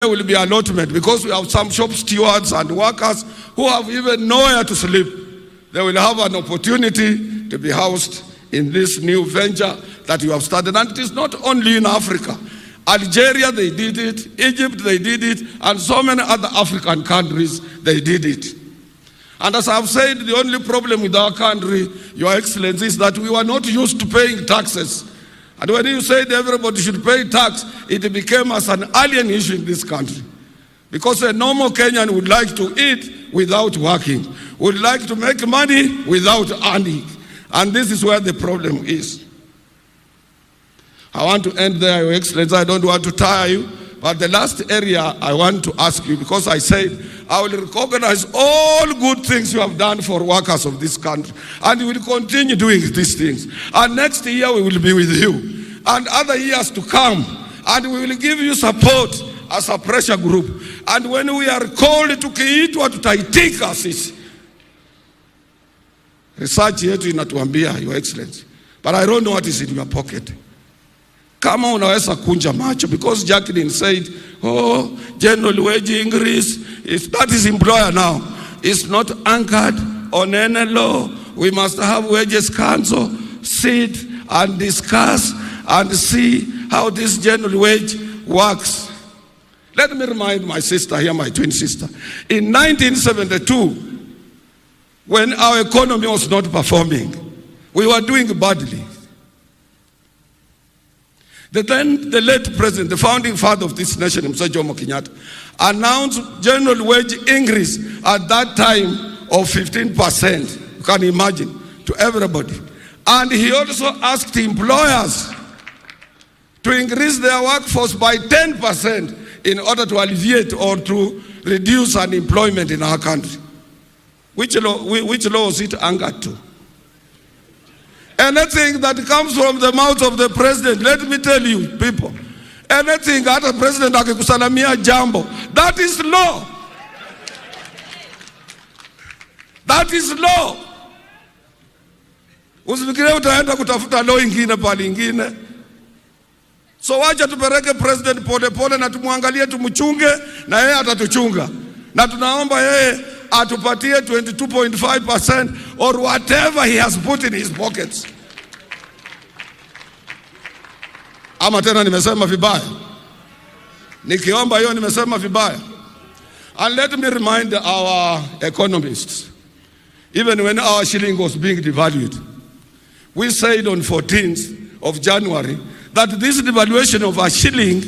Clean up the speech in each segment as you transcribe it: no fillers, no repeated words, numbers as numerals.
there will be allotment because we have some shop stewards and workers who have even nowhere to sleep. They will have an opportunity to be housed in this new venture that you have started. And it is not only in Africa. Algeria, they did it. Egypt, they did it. And so many other African countries, they did it. And as I've said, the only problem with our country, Your Excellency, is that we were not used to paying taxes. And when you said everybody should pay tax, it became as an alien issue in this country. Because a normal Kenyan would like to eat without working, would like to make money without earning. And this is where the problem is. I want to end there, Your Excellency. I don't want to tire you. But the last area I want to ask you, because I said I will recognize all good things you have done for workers of this country. And you will continue doing these things. And next year we will be with you. And other years to come. And we will give you support as a pressure group. And when we are called to kiitwa tutaitika sisi. Research yetu inatuambia, Your Excellency. But I don't know what is in your pocket. Kama unaweza kunja macho, because Jacqueline said, oh, general wage increase, that is employer now. It's not anchored on any law. We must have wages council, sit and discuss and see how this general wage works. Let me remind my sister here, my twin sister. In 1972, when our economy was not performing, we were doing badly. The late president, the founding father of this nation, Mzee Jomo Kenyatta, announced general wage increase at that time of 15%. You can imagine, to everybody. And he also asked employers to increase their workforce by 10% in order to alleviate or to reduce unemployment in our country. Which law was it anchored to? Anything that comes from the mouth of the president, let me tell you, people, anything that the president akikusalamia jambo, that is law. That is law. Usifikirie utaenda kutafuta law ingine pale ingine. So wacha tupeleke president pole pole na tumwangalie, tumchunge na yeye atatuchunga. Na tunaomba yeye atupatie 22.5% or whatever he has put in his pockets. Ama tena nimesema vibaya? Nikiomba hiyo nimesema vibaya? And let me remind our economists, even when our shilling was being devalued, we said on 14th of January that this devaluation of our shilling,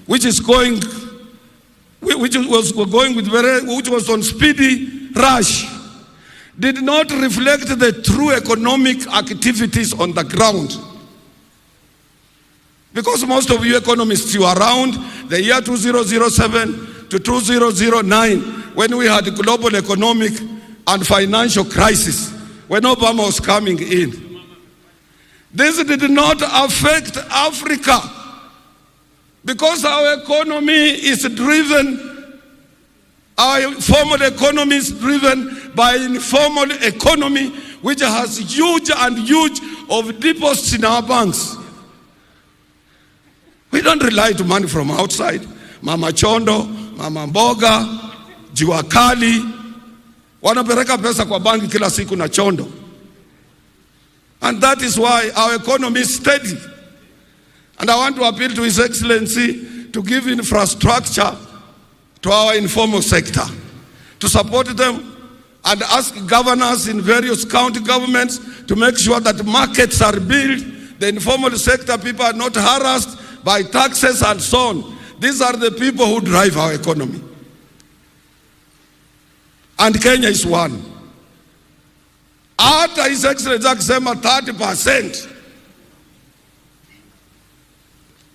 which was on speedy rush, did not reflect the true economic activities on the ground. Because most of you economists, you are around the year 2007 to 2009 when we had a global economic and financial crisis, when Obama was coming in. This did not affect Africa because our economy is driven, our formal economy is driven by informal economy, which has huge of deposits in our banks. We don't rely to money from outside. Mama Chondo, Mama Mboga, Jua Kali, wanapeleka pesa kwa banki kila siku na Chondo. And that is why our economy is steady. And I want to appeal to His Excellency to give infrastructure to our informal sector, to support them and ask governors in various county governments to make sure that markets are built. The informal sector people are not harassed by taxes and so on. These are the people who drive our economy. And Kenya is one. After His Excellency akisema 30%.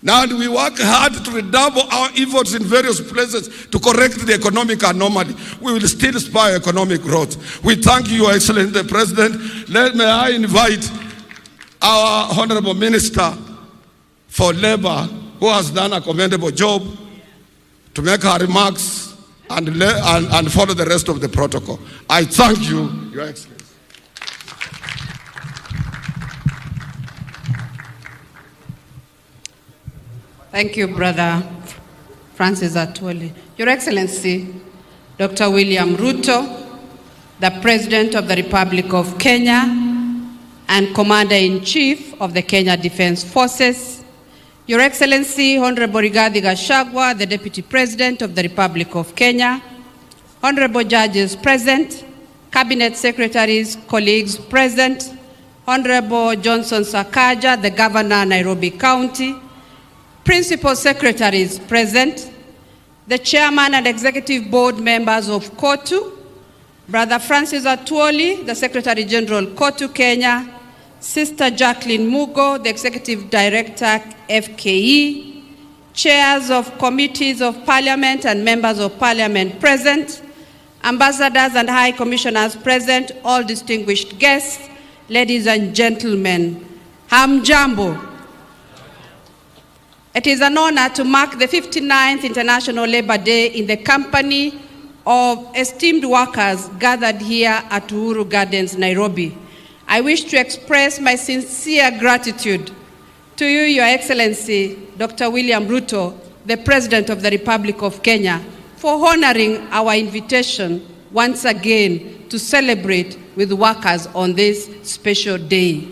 Now we work hard to redouble our efforts in various places to correct the economic anomaly. We will still spur economic growth. We thank you, Your Excellency, the President. May I invite our Honorable Minister for Labor, who has done a commendable job, to make her remarks and follow the rest of the protocol. I thank you, Your Excellency. Thank you, Brother Francis Atwoli. Your Excellency, Dr. William Ruto, the President of the Republic of Kenya and Commander-in-Chief of the Kenya Defense Forces, Your Excellency, Honorable Rigathi Gachagua, the Deputy President of the Republic of Kenya, Honorable Judges present, Cabinet Secretaries, colleagues present, Honorable Johnson Sakaja, the Governor, Nairobi County, Principal Secretaries present, the Chairman and Executive Board members of KOTU, Brother Francis Atwoli, the Secretary General, KOTU Kenya, Sister Jacqueline Mugo, the Executive Director, FKE, Chairs of Committees of Parliament and Members of Parliament present, Ambassadors and High Commissioners present, all distinguished guests, ladies and gentlemen, Hamjambo. It is an honor to mark the 59th International Labour Day in the company of esteemed workers gathered here at Uhuru Gardens, Nairobi. I wish to express my sincere gratitude to you, Your Excellency, Dr. William Ruto, the President of the Republic of Kenya, for honoring our invitation once again to celebrate with workers on this special day.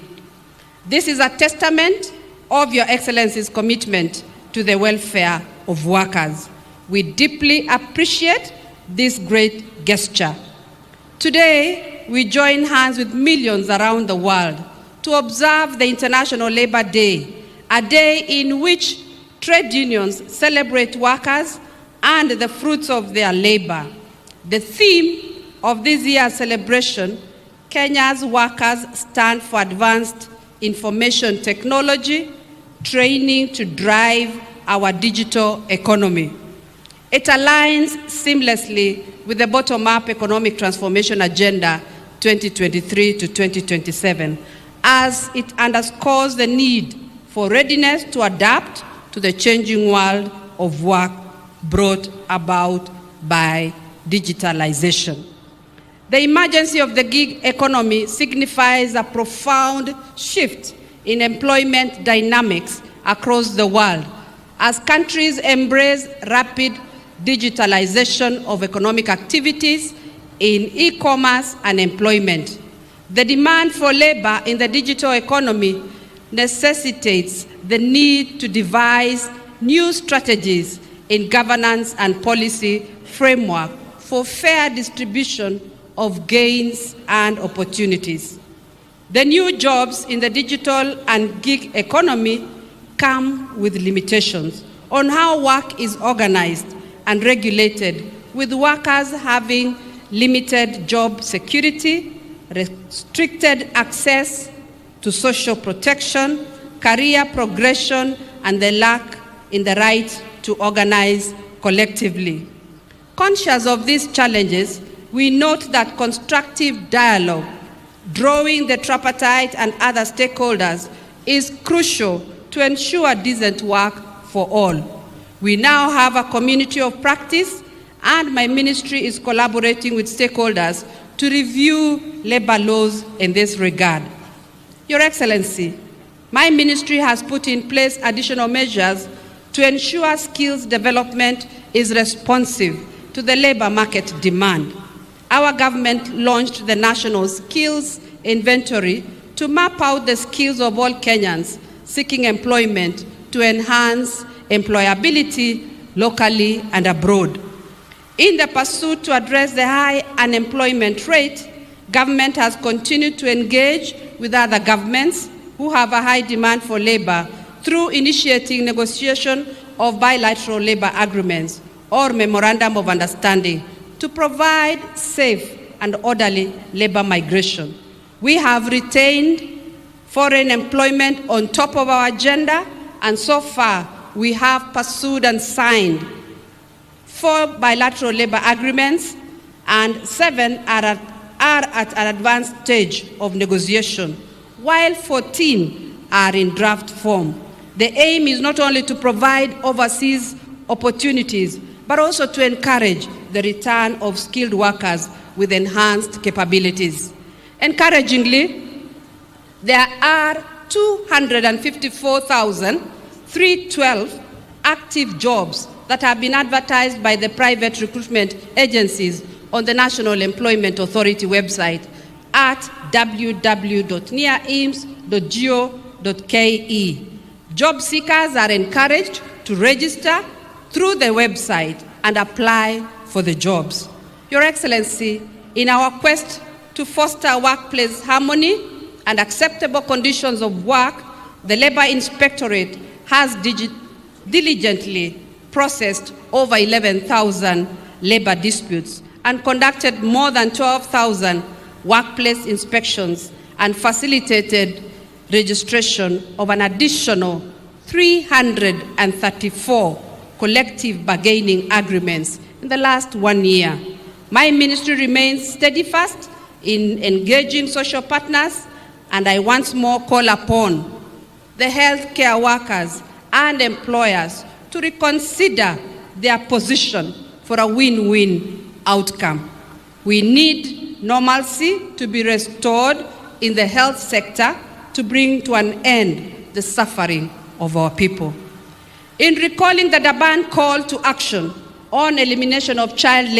This is a testament of Your Excellency's commitment to the welfare of workers. We deeply appreciate this great gesture. Today, we join hands with millions around the world to observe the International Labour Day, a day in which trade unions celebrate workers and the fruits of their labor. The theme of this year's celebration, Kenya's workers stand for advanced information technology, training to drive our digital economy. It aligns seamlessly with the bottom-up economic transformation agenda 2023 to 2027, as it underscores the need for readiness to adapt to the changing world of work brought about by digitalization. The emergence of the gig economy signifies a profound shift in employment dynamics across the world as countries embrace rapid digitalization of economic activities in e-commerce and employment. The demand for labor in the digital economy necessitates the need to devise new strategies in governance and policy framework for fair distribution of gains and opportunities. The new jobs in the digital and gig economy come with limitations on how work is organized and regulated, with workers having limited job security, restricted access to social protection, career progression, and the lack in the right to organize collectively. Conscious of these challenges, we note that constructive dialogue, drawing the tripartite and other stakeholders, is crucial to ensure decent work for all. We now have a community of practice, and my ministry is collaborating with stakeholders to review labor laws in this regard. Your Excellency, my ministry has put in place additional measures to ensure skills development is responsive to the labor market demand. Our government launched the National Skills Inventory to map out the skills of all Kenyans seeking employment to enhance employability locally and abroad. In the pursuit to address the high unemployment rate, government has continued to engage with other governments who have a high demand for labor through initiating negotiation of bilateral labor agreements or memorandum of understanding to provide safe and orderly labor migration. We have retained foreign employment on top of our agenda, and so far we have pursued and signed 4 bilateral labor agreements, and 7 are at an advanced stage of negotiation, while 14 are in draft form. The aim is not only to provide overseas opportunities, but also to encourage the return of skilled workers with enhanced capabilities. Encouragingly, there are 254,312 active jobs that have been advertised by the private recruitment agencies on the National Employment Authority website at www.nearims.go.ke. Job seekers are encouraged to register through the website and apply for the jobs. Your Excellency, in our quest to foster workplace harmony and acceptable conditions of work, the Labor Inspectorate has diligently processed over 11,000 labor disputes and conducted more than 12,000 workplace inspections and facilitated registration of an additional 334 collective bargaining agreements in the last 1 year. My ministry remains steadfast in engaging social partners, and I once more call upon the healthcare workers and employers to reconsider their position for a win-win outcome. We need normalcy to be restored in the health sector to bring to an end the suffering of our people. In recalling the Durban call to action on elimination of child labor,